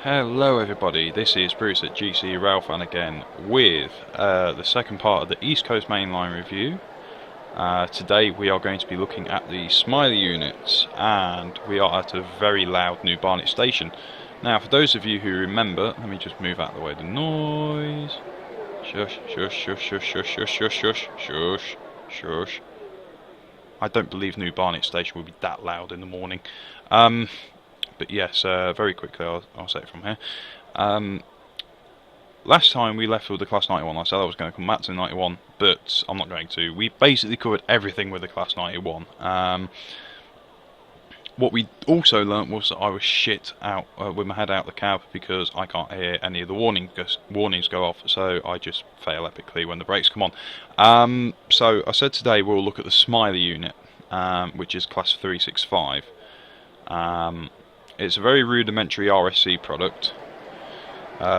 Hello everybody, this is Bruce at GC Railfan again with the second part of the East Coast Mainline review. Today we are going to be looking at the Smiley units, and we are at a very loud New Barnet station. Now for those of you who remember, let me just move out of the way of the noise. Shush, shush, shush, shush, shush, shush, shush, shush, shush, shush. I don't believe New Barnet station will be that loud in the morning. But yes, very quickly I'll say it from here. Last time we left with the Class 91, I said I was going to come back to the 91, but I'm not going to. We basically covered everything with the Class 91. What we also learnt was that I was shit out with my head out the cab because I can't hear any of the warnings go off, so I just fail epically when the brakes come on. So I said today we'll look at the Smiley unit, which is Class 365. It's a very rudimentary RSC product.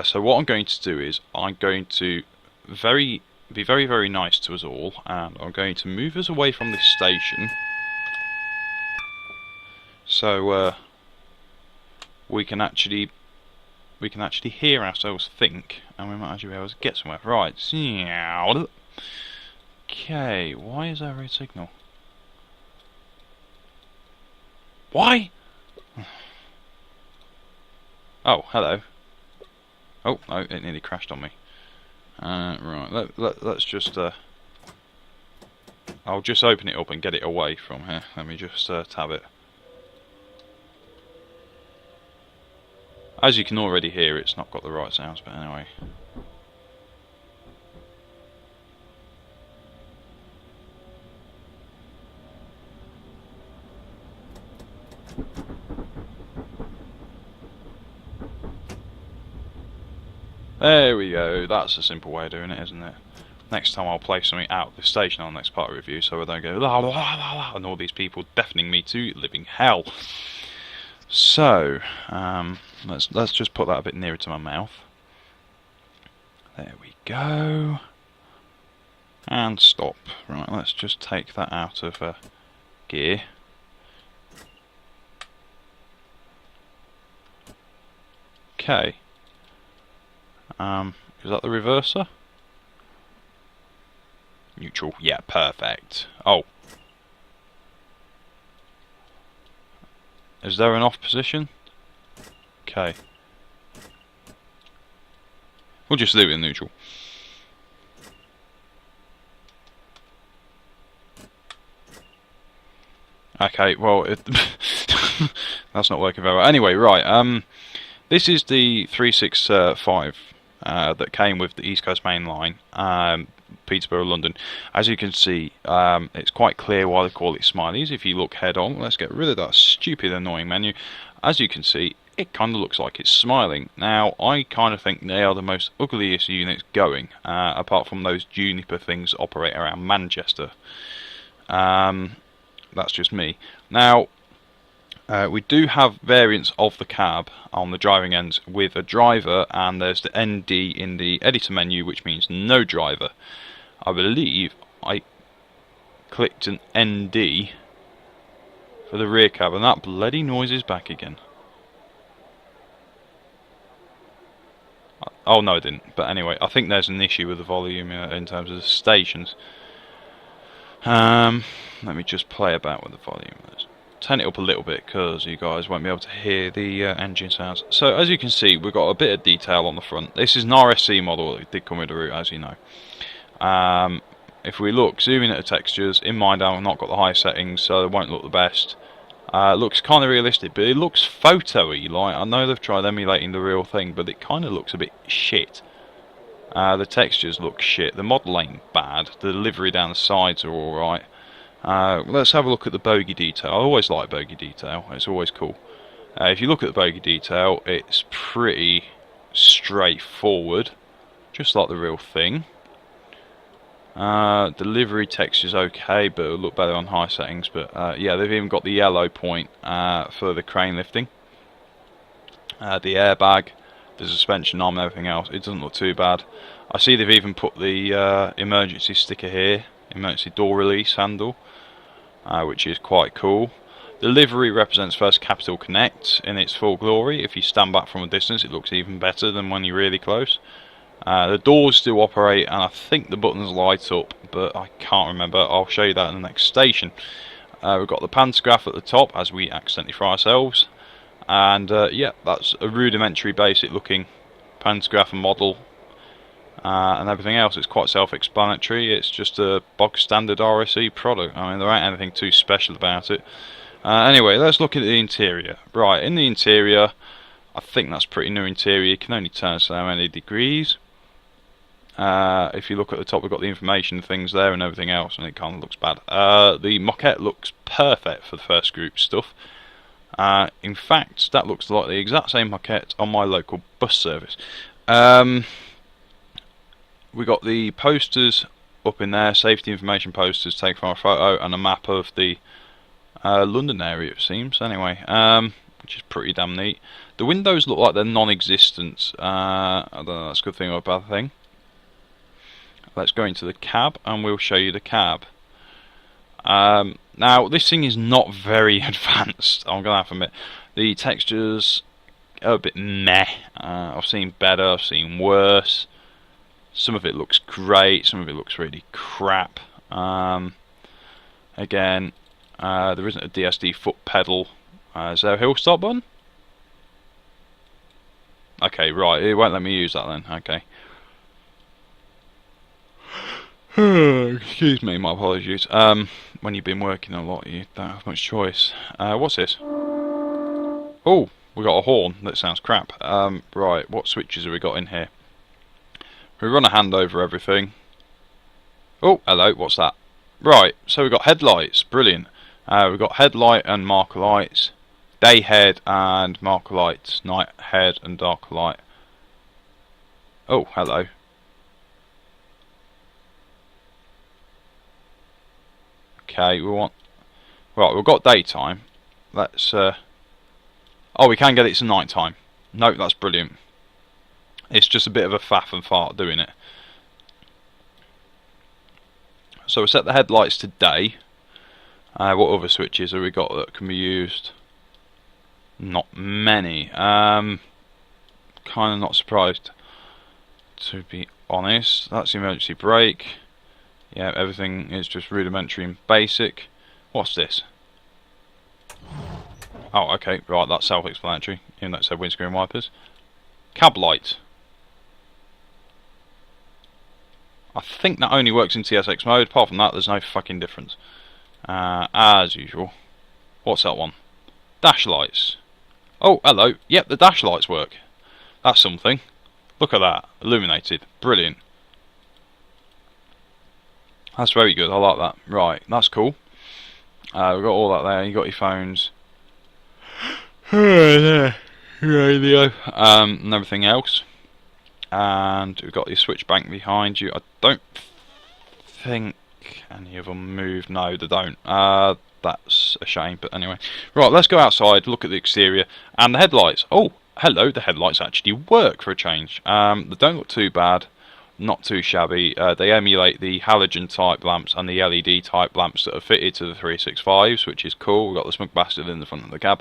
So what I'm going to do is I'm going to be very nice to us all, and I'm going to move us away from this station so we can actually hear ourselves think, and we might actually be able to get somewhere. Right. Okay. Why is there a red signal? Why? Oh, hello. Oh, no, it nearly crashed on me. Right, let's just... I'll just open it up and get it away from here. Let me just tab it. As you can already hear, it's not got the right sounds, but anyway. There we go, that's a simple way of doing it, isn't it? Next time I'll play something out of the station on the next part of the review so I don't go la la la la la and all these people deafening me to living hell. So, let's just put that a bit nearer to my mouth. There we go. And stop. Right, let's just take that out of gear. Okay. Is that the reverser? Neutral, yeah, perfect. Oh. Is there an off position? Okay. We'll just leave it in neutral. Okay, well, that's not working very well. Anyway, right, this is the 365 that came with the East Coast Main Line, Peterborough, London. As you can see, it's quite clear why they call it Smileys. If you look head on, let's get rid of that stupid annoying menu. As you can see, it kind of looks like it's smiling. Now, I kind of think they are the most ugliest units going, apart from those Juniper things that operate around Manchester. That's just me. Now, we do have variants of the cab on the driving ends with a driver, and there's the ND in the editor menu, which means no driver. I believe I clicked an ND for the rear cab, and that bloody noise is back again. Oh no, I didn't. But anyway, I think there's an issue with the volume in terms of the stations. Let me just play about with the volume. Let's turn it up a little bit because you guys won't be able to hear the engine sounds. So as you can see, we've got a bit of detail on the front. This is an RSC model. It did come with a route, as you know. If we look, zoom in at the textures, in mind I've not got the high settings, so they won't look the best. It looks kind of realistic, but it looks photo-y. Like, I know they've tried emulating the real thing, but it kind of looks a bit shit. The textures look shit. The model ain't bad. The delivery down the sides are alright. Let's have a look at the bogie detail. I always like bogie detail. It's always cool. If you look at the bogie detail, it's pretty straightforward, just like the real thing. Delivery texture's okay, but it'll look better on high settings. But yeah, they've even got the yellow point for the crane lifting. The airbag, the suspension arm and everything else, it doesn't look too bad. I see they've even put the emergency sticker here, emergency door release handle, which is quite cool. The livery represents First Capital Connect in its full glory. If you stand back from a distance, it looks even better than when you're really close. The doors still operate, and I think the buttons light up, but I can't remember. I'll show you that in the next station. We've got the pantograph at the top, as we accidentally fry ourselves. And yeah, that's a rudimentary, basic looking pantograph and model. And everything else is quite self-explanatory. It's just a bog standard RSE product. I mean, there ain't anything too special about it. Anyway, let's look at the interior. Right, in the interior, I think that's pretty new interior. You can only turn so many degrees. If you look at the top, we've got the information things there and everything else, and it kind of looks bad. The moquette looks perfect for the first group stuff. In fact, that looks like the exact same moquette on my local bus service. We got the posters up in there, safety information posters taken from a photo, and a map of the London area, it seems. Anyway, which is pretty damn neat. The windows look like they're non-existent. I don't know if that's a good thing or a bad thing. Let's go into the cab and we'll show you the cab. Now, this thing is not very advanced, I'm going to have to admit. The textures are a bit meh. I've seen better, I've seen worse. Some of it looks great, some of it looks really crap. Again, there isn't a DSD foot pedal. Is there a hill stop button? Okay, right, it won't let me use that then, okay. Excuse me, my apologies. When you've been working a lot, you don't have much choice. What's this? Oh, we got a horn. That sounds crap. Right, what switches have we got in here? We run a hand over everything. Oh, hello, what's that? Right, so we've got headlights. Brilliant. We've got headlight and marker lights. Day head and marker lights. Night head and dark light. Oh, hello. Okay, we want... Right, we've got daytime. Let's... Oh, we can get it to night time. Nope, that's brilliant. It's just a bit of a faff and fart doing it. So we'll set the headlights to day. What other switches have we got that can be used? Not many. Kind of not surprised, to be honest. That's the emergency brake. Yeah, everything is just rudimentary and basic. What's this? Oh, okay, right, that's self-explanatory, even though it said windscreen wipers. Cab light. I think that only works in TSX mode. Apart from that, there's no fucking difference. As usual. What's that one? Dash lights. Oh, hello. Yep, the dash lights work. That's something. Look at that. Illuminated. Brilliant. That's very good. I like that. Right, that's cool. We've got all that there. You got your phones. Radio. And everything else. And we've got your switch bank behind you. I don't think any of them move. No, they don't. That's a shame, but anyway. Right, let's go outside, look at the exterior, and the headlights. Oh, hello, the headlights actually work for a change. They don't look too bad, not too shabby. They emulate the halogen type lamps and the LED type lamps that are fitted to the 365s, which is cool. We've got the smug bastard in the front of the cab.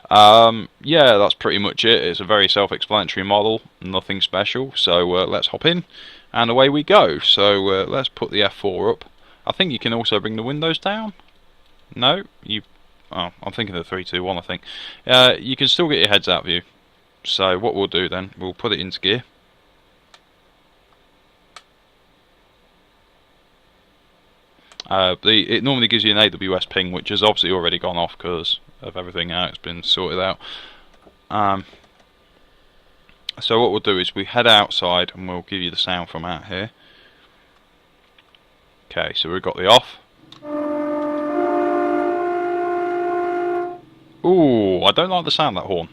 Yeah, that's pretty much it. It's a very self-explanatory model, nothing special. So let's hop in, and away we go. So let's put the F4 up. I think you can also bring the windows down. No, you. Oh, I'm thinking of the 3, 2, 1. I think you can still get your heads out view. So what we'll do then, we'll put it into gear. It normally gives you an AWS ping, which has obviously already gone off because of everything how it's been sorted out. So what we'll do is we head outside and we'll give you the sound from out here. Okay, so we've got the off. Ooh, I don't like the sound of that horn.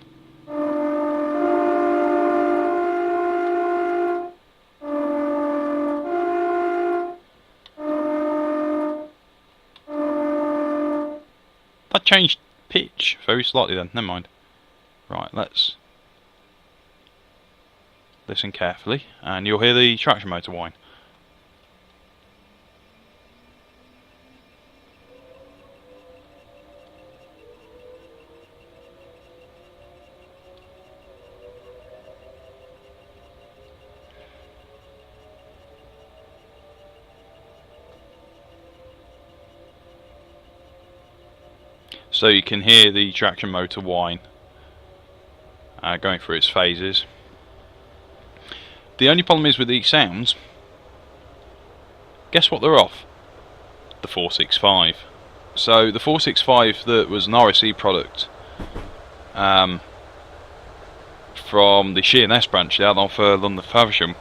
That changed pitch very slightly then, never mind. Right, let's listen carefully and you'll hear the traction motor whine. So you can hear the traction motor whine going through its phases. The only problem is with these sounds, guess what they're off? The 465. So the 465 that was an RSE product from the Sheerness branch out off London Faversham,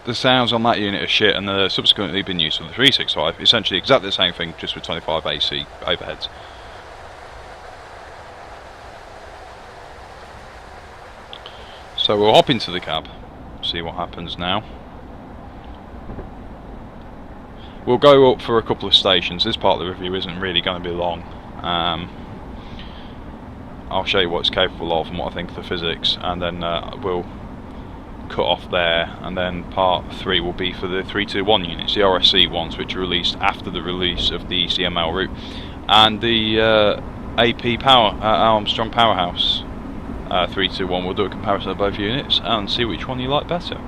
the sounds on that unit are shit, and they're subsequently been used for the 365. Essentially exactly the same thing, just with 25 AC overheads. So we'll hop into the cab, see what happens now. We'll go up for a couple of stations. This part of the review isn't really going to be long. I'll show you what it's capable of and what I think of the physics, and then we'll cut off there, and then part 3 will be for the 321 units, the RSC ones, which are released after the release of the ECML route, and the AP Power Armstrong Powerhouse 321. We'll do a comparison of both units and see which one you like better.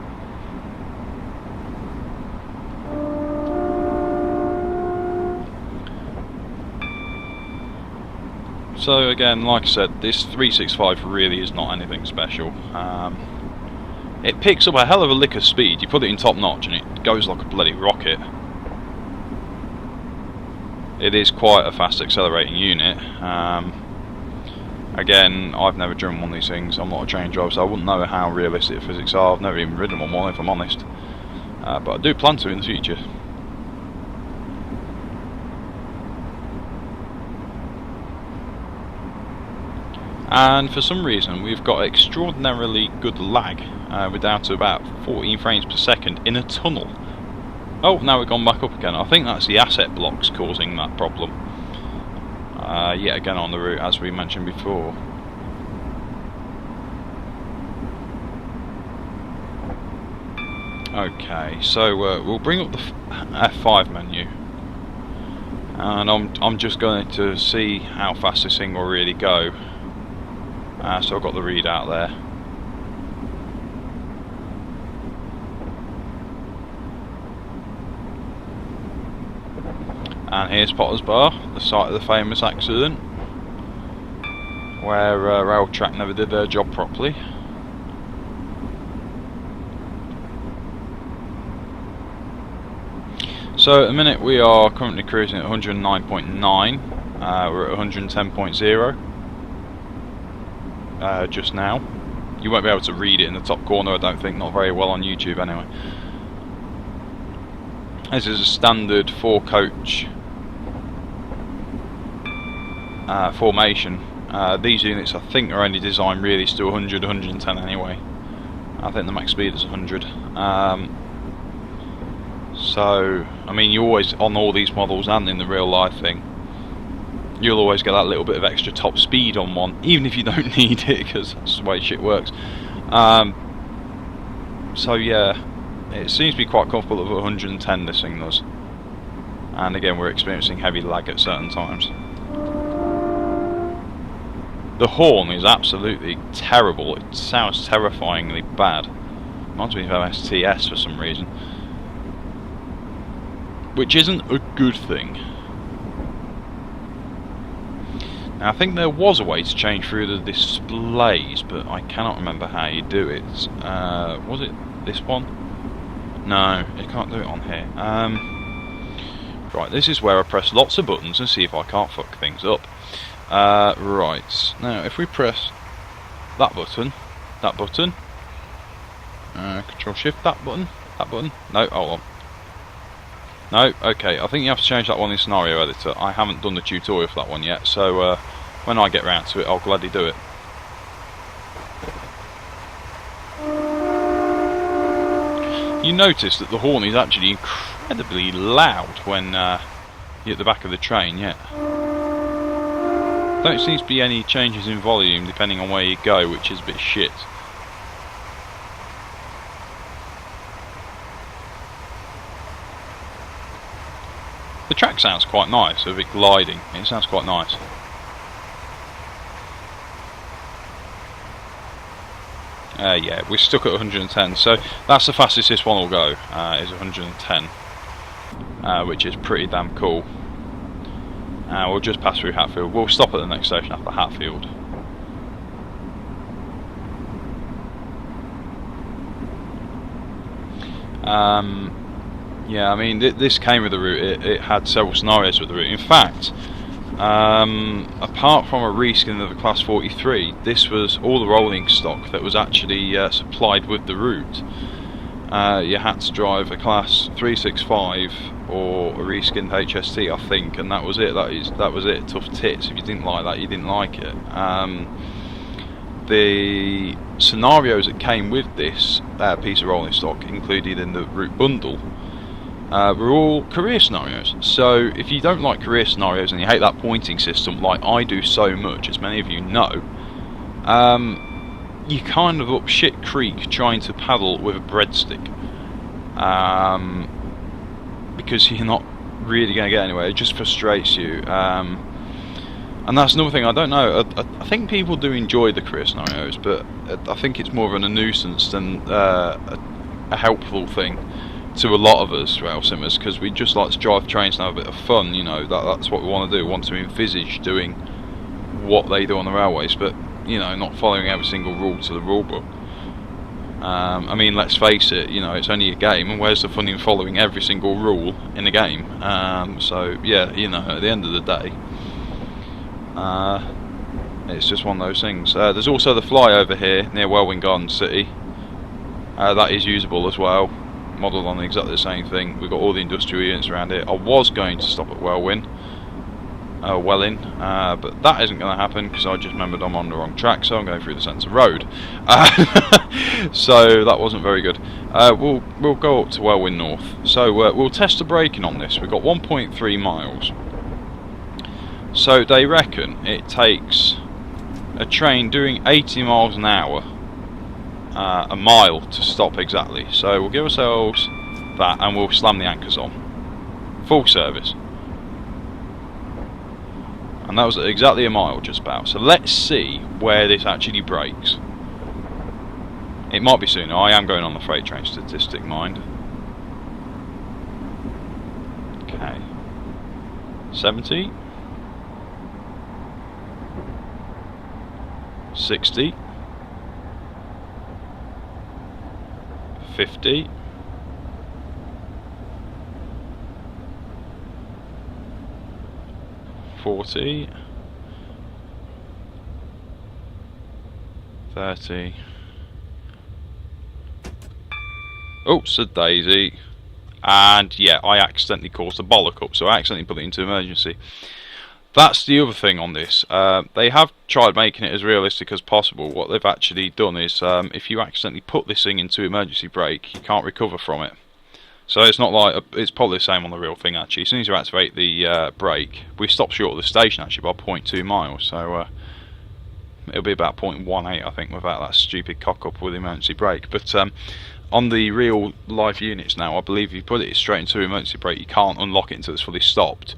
So again, like I said, this 365 really is not anything special. It picks up a hell of a lick of speed. You put it in top notch and it goes like a bloody rocket. It is quite a fast accelerating unit. Again, I've never driven one of these things. I'm not a trained driver, so I wouldn't know how realistic the physics are. I've never even ridden one, if I'm honest. But I do plan to in the future. And for some reason we've got extraordinarily good lag. We're down to about 14 frames per second in a tunnel. Oh, now we've gone back up again. I think that's the asset blocks causing that problem. Yet again on the route, as we mentioned before. Okay, so we'll bring up the F5 menu, and I'm just going to see how fast this thing will really go. So I've got the readout there. And here's Potter's Bar, the site of the famous accident, where rail track never did their job properly. So at the minute we are currently cruising at 109.9, we're at 110.0 just now. You won't be able to read it in the top corner, I don't think, not very well on YouTube anyway. This is a standard 4-coach formation. These units I think are only designed really to 100, 110 anyway. I think the max speed is 100. So, I mean, you always, on all these models and in the real life thing, you'll always get that little bit of extra top speed on one, even if you don't need it, because that's the way shit works. So yeah, it seems to be quite comfortable at 110, this thing does. And again, we're experiencing heavy lag at certain times. The horn is absolutely terrible. It sounds terrifyingly bad. Reminds me of STS for some reason, which isn't a good thing. Now, I think there was a way to change through the displays, but I cannot remember how you do it. Was it this one? No, you can't do it on here. Right, this is where I press lots of buttons and see if I can't fuck things up. Right, now if we press that button, Control Shift that button, no, hold on. No, okay, I think you have to change that one in Scenario Editor. I haven't done the tutorial for that one yet, so when I get round to it, I'll gladly do it. You notice that the horn is actually incredibly loud when you're at the back of the train, yeah. Don't seem to be any changes in volume depending on where you go, which is a bit shit. The track sounds quite nice, a bit gliding. It sounds quite nice. Yeah, we're stuck at 110, so that's the fastest this one will go, is 110, which is pretty damn cool. We'll just pass through Hatfield. We'll stop at the next station after Hatfield. Yeah, I mean, this came with the route. It had several scenarios with the route. In fact, apart from a reskin of the Class 43, this was all the rolling stock that was actually supplied with the route. You had to drive a Class 365 or a reskinned HST, I think, and that was it. That was it. Tough tits. If you didn't like that, you didn't like it. The scenarios that came with this piece of rolling stock, included in the route bundle, were all career scenarios. So if you don't like career scenarios and you hate that pointing system like I do so much, as many of you know, you kind of up shit creek trying to paddle with a breadstick, because you're not really going to get anywhere. It just frustrates you. And that's another thing, I don't know, I think people do enjoy the career scenarios, but I think it's more of a nuisance than a helpful thing to a lot of us rail simmers, because we just like to drive trains and have a bit of fun, you know. That's what we want to do. We want to envisage doing what they do on the railways, but, you know, not following every single rule to the rule book. I mean, let's face it, you know, it's only a game, and where's the fun in following every single rule in a game? So, yeah, you know, at the end of the day, it's just one of those things. There's also the flyover here near Welwyn Garden City. That is usable as well, modelled on exactly the same thing. We've got all the industrial units around here. I was going to stop at Welwyn, but that isn't going to happen because I just remembered I'm on the wrong track, so I'm going through the centre road. So that wasn't very good. We'll go up to Welwyn North. So we'll test the braking on this. We've got 1.3 miles. So they reckon it takes a train doing 80 miles an hour a mile to stop exactly. So we'll give ourselves that and we'll slam the anchors on. Full service. And that was exactly a mile just about. So let's see where this actually breaks. It might be sooner. I am going on the freight train statistic, mind. Okay. 70. 60, 50, 40, 30. Oops, a daisy. And yeah, I accidentally caused a bollock up, so I accidentally put it into emergency. That's the other thing on this. They have tried making it as realistic as possible. What they've actually done is, if you accidentally put this thing into emergency brake, you can't recover from it. So it's not like, it's probably the same on the real thing actually. As soon as you activate the brake, we stop short of the station actually by 0.2 miles. So it'll be about 0.18 I think without that stupid cock up with the emergency brake. But on the real life units now, I believe if you put it straight into emergency brake, you can't unlock it until it's fully stopped.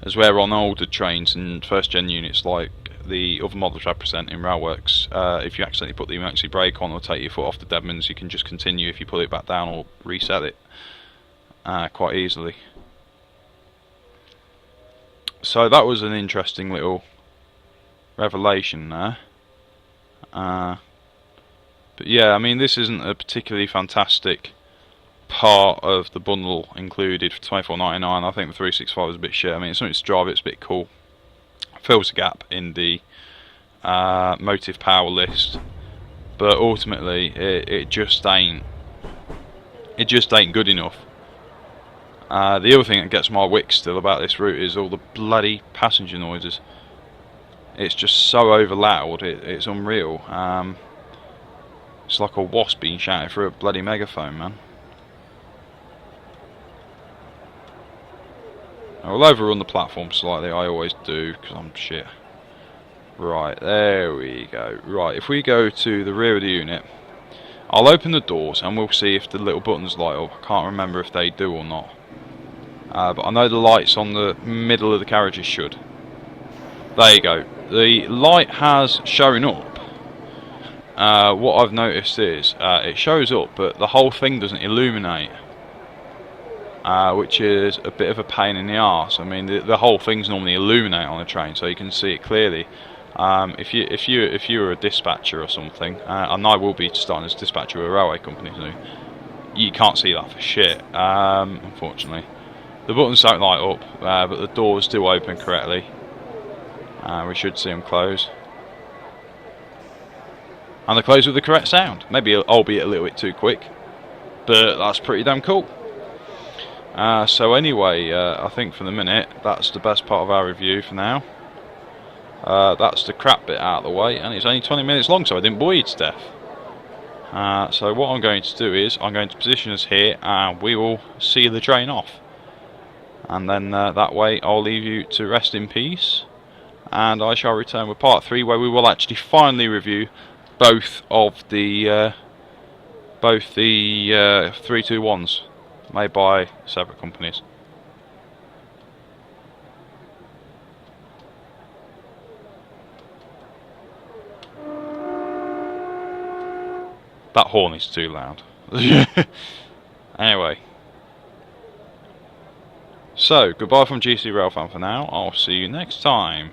As where on older trains and first gen units like the other models I present in Railworks, if you accidentally put the emergency brake on or take your foot off the Deadmans, you can just continue if you put it back down or reset it quite easily. So that was an interesting little revelation there. But yeah, I mean, this isn't a particularly fantastic part of the bundle included for $24.99. I think the 365 is a bit shit. I mean, it's something to drive, it's a bit cool. Fills a gap in the motive power list, but ultimately it just ain't good enough. The other thing that gets my wick still about this route is all the bloody passenger noises. It's just so over loud, it's unreal. It's like a wasp being shouted through a bloody megaphone, man. I'll overrun the platform slightly, I always do, because I'm shit. Right, there we go. Right, if we go to the rear of the unit, I'll open the doors and we'll see if the little buttons light up. I can't remember if they do or not. But I know the lights on the middle of the carriages should. There you go. The light has shown up. What I've noticed is, it shows up, but the whole thing doesn't illuminate. which is a bit of a pain in the arse. I mean, the whole thing's normally illuminated on a train, so you can see it clearly. If you were a dispatcher or something, and I will be starting as a dispatcher with a railway company soon, you can't see that for shit, unfortunately. The buttons don't light up, but the doors do open correctly. We should see them close. And they close with the correct sound. Maybe, albeit a little bit too quick, but that's pretty damn cool. So anyway, I think for the minute, that's the best part of our review for now. That's the crap bit out of the way, and it's only 20 minutes long, so I didn't bore you to death. So what I'm going to do is, I'm going to position us here, and we will see the train off. And then that way, I'll leave you to rest in peace, and I shall return with part 3, where we will actually finally review both of the 321s made by separate companies. That horn is too loud. Anyway. So, goodbye from GC Railfan for now. I'll see you next time.